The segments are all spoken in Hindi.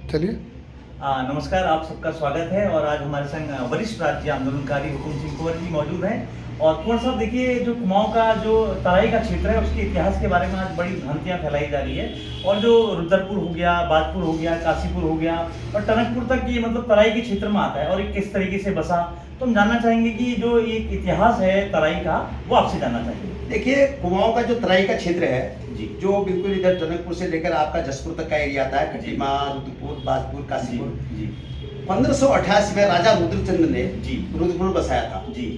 चलिए। नमस्कार, आप सबका स्वागत है और आज हमारे संग वरिष्ठ राज्य आंदोलनकारी हुकुम सिंह कुंवर जी मौजूद हैं। और कुंवर साहब देखिए, जो कुमाऊं का जो तराई का क्षेत्र है उसके इतिहास के बारे में आज बड़ी भ्रांतियां फैलाई जा रही है। और जो रुद्रपुर हो गया, बाजपुर हो गया, काशीपुर हो गया और टनकपुर तक ये मतलब तराई के क्षेत्र में आता है और ये किस तरीके से बसा, तो हम जानना चाहेंगे कि जो एक इतिहास है तराई का वो आपसे जानना चाहेंगे। देखिए, कुमाऊं का जो तराई का क्षेत्र है जी, जो बिल्कुल इधर टनकपुर से लेकर आपका जसपुर तक का एरिया आता है, खटीमा, रुद्रपुर, बाजपुर, काशीपुर। जी 1588 में राजा रुद्रचंद्र ने जी रुद्रपुर बसाया था जी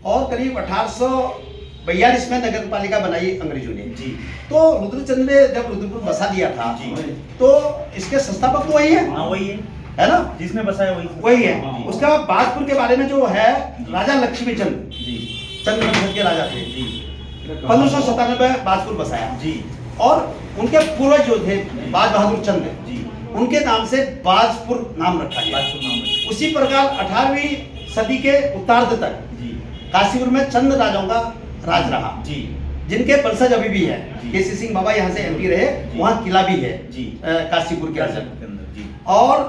और करीब 1842 में नगर पालिका बनाई अंग्रेजों ने। जी तो रुद्रचंद्र ने जब रुद्रपुर बसा दिया था जी। तो इसके संस्थापक तो वही है, हाँ वही है ना, जिसने बसाया वही है। जी। उसके बाद बाजपुर के बारे में जो है, राजा लक्ष्मीचंद जी चंद्रवंश के राजा थे। जी 1597 में बाजपुर बसाया जी और उनके पूर्वज जो थे बाज बहादुर चंद, जी उनके नाम से बाजपुर नाम रखा गया। बाजपुर नाम रखा। उसी प्रकार 18वीं सदी के उत्तरार्ध तक जी काशीपुर में चंद राजाओं का राज रहा, जी जिनके वंशज अभी भी है। जी। केसी सिंह बाबा यहाँ से एमपी रहे, वहाँ किला भी है जी काशीपुर के अंदर। के अंदर जी और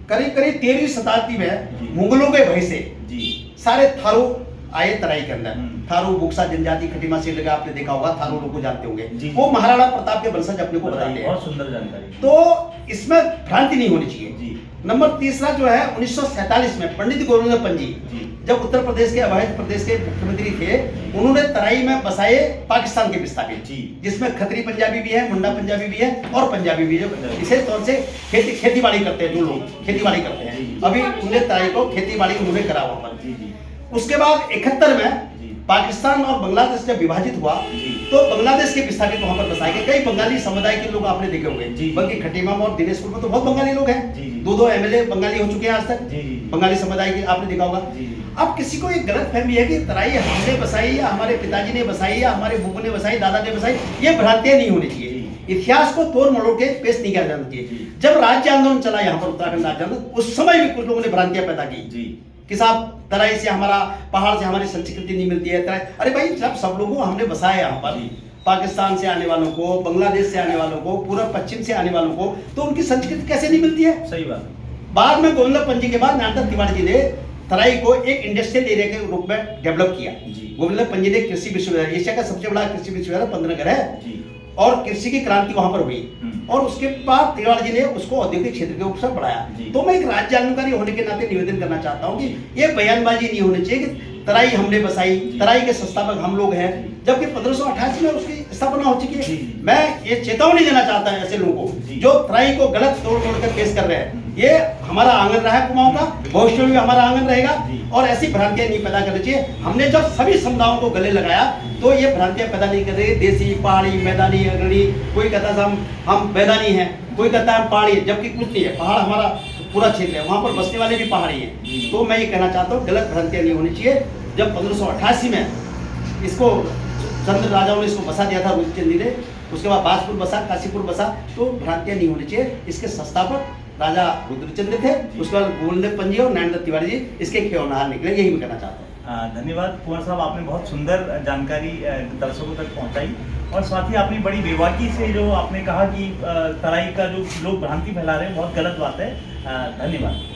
करीब करीब 13वीं शताब्दी जी। में मुगलों के भय से जी सारे थारू आए तराई के अंदर। हम्म। थारू, बुक्सा जनजाति, खटीमा से लगा, आपने देखा होगा, थारू लोग को जानते होंगे। जी। वो महाराणा प्रताप के वंशज अपने को बताते बताइए, हैं। बहुत सुंदर जानकारी। तो इसमें भ्रांति नहीं होनी चाहिए। जी नंबर तीसरा जो है, 1947 में पंडित गोविंद पंजी जी जब उत्तर प्रदेश के अवैध प्रदेश के मुख्यमंत्री थे, उन्होंने तराई में बसाए पाकिस्तान के विस्थापित, जी जिसमें खत्री पंजाबी भी है, मुंडा पंजाबी भी है और पंजाबी भी है। विशेष तौर से खेती बाड़ी करते हैं, जो लोग खेती बाड़ी करते हैं, जी। अभी उन्हें तराई को खेती बाड़ी उन्होंने करा वहां पर। जी जी उसके बाद 71 में जी पाकिस्तान और बांग्लादेश जब विभाजित हुआ, जी। तो बांग्लादेश के विस्थापित वहां पर बसाए गए। कई बंगाली समुदाय के लोग आपने देखे होंगे, जी। बल्कि खटीमा में और दिनेशपुर में तो बहुत बंगाली लोग हैं। जी। दो एमएलए बंगाली हो चुके हैं आज तक, जी जी बंगाली समुदाय के, आपने देखा होगा। जी अब किसी को एक गलत फहमी है कि तराई हमने बसाई या हमारे पिताजी ने बसाई या हमारे बुबू ने बसाई, दादा ने बसाई, ये भ्रांतियां नहीं होनी चाहिए। इतिहास को तोड़ मरोड़ के पेश नहीं किया जाना चाहिए। जी। जब राज्य आंदोलन चला यहाँ पर, उत्तराखंड राज्य आंदोलन, उस समय भी कुछ लोगों ने भ्रांतियां पैदा की जी कि साहब तराई से हमारा, पहाड़ से हमारी संस्कृति नहीं मिलती है। तराई, अरे भाई, जब सब लोगों को हमने बसाया यहाँ पर, जी। पाकिस्तान से आने वालों को, बांग्लादेश से आने वालों को, पूर्व पश्चिम से आने वालों को, तो उनकी संस्कृति कैसे नहीं मिलती है? सही बात। बाद में गोविंद पंजी के बाद नारायण तिवारी जी ने तराई को एक इंडस्ट्रियल एरिया के रूप में डेवलप किया। जी। गोविंद पंजी ने कृषि विश्वविद्यालय, एशिया का सबसे बड़ा कृषि विश्वविद्यालय पंतनगर है, जी और कृषि की क्रांति वहां पर हुई। हम्म। और उसके बाद तिवारी जी ने उसको औद्योगिक क्षेत्र के ऊपर बढ़ाया। जी। तो मैं एक राज्य आंदोलनकारी होने के नाते निवेदन करना चाहता हूँ कि ये बयानबाजी नहीं होनी चाहिए कि तराई हमने बसाई, तराई के संस्थापक हम लोग हैं, जबकि 1588 में उसकी स्थापना हो चुकी है। जी। मैं ये चेतावनी देना चाहता हूं ऐसे लोगों को जी। जो तराई को गलत तोड़ कर पेश कर रहे हैं। ये हमारा आंगन रहा है कुमाऊं का, भविष्य में भी हमारा आंगन रहेगा, जी। और ऐसी भ्रांतियां नहीं पैदा करनी चाहिए। हमने जब सभी समुदायों को गले लगाया तो ये भ्रांतियां पैदा नहीं कर रही। देसी, पहाड़ी, मैदानी, अग्रणी, कोई कहता है हम मैदानी हैं, कोई कहता है हम पहाड़ी है, जबकि कुछ नहीं है। पहाड़ हमारा पूरा क्षेत्र है, वहां पर बसने वाले भी पहाड़ी हैं। तो मैं ये कहना चाहता हूँ, गलत भ्रांतियां नहीं होनी चाहिए। जब 1588 में इसको चंद्र राजाओं ने इसको बसा दिया था, रुद्रचंद ने, उसके बाद बाजपुर बसा, काशीपुर बसा, तो भ्रांतियां नहीं होनी चाहिए। इसके संस्थापक राजा रुद्रचंद्र थे, उसके बाद गोविंद पंजी और नारायण तिवारी जी इसके खेवनहार निकले। यही मैं कहना चाहता हूँ। धन्यवाद कुंवर साहब, आपने बहुत सुंदर जानकारी दर्शकों तक पहुंचाई और साथ ही आपने बड़ी बेबाकी से जो आपने कहा कि तराई का जो लोग भ्रांति फैला रहे हैं, बहुत गलत बात है। धन्यवाद।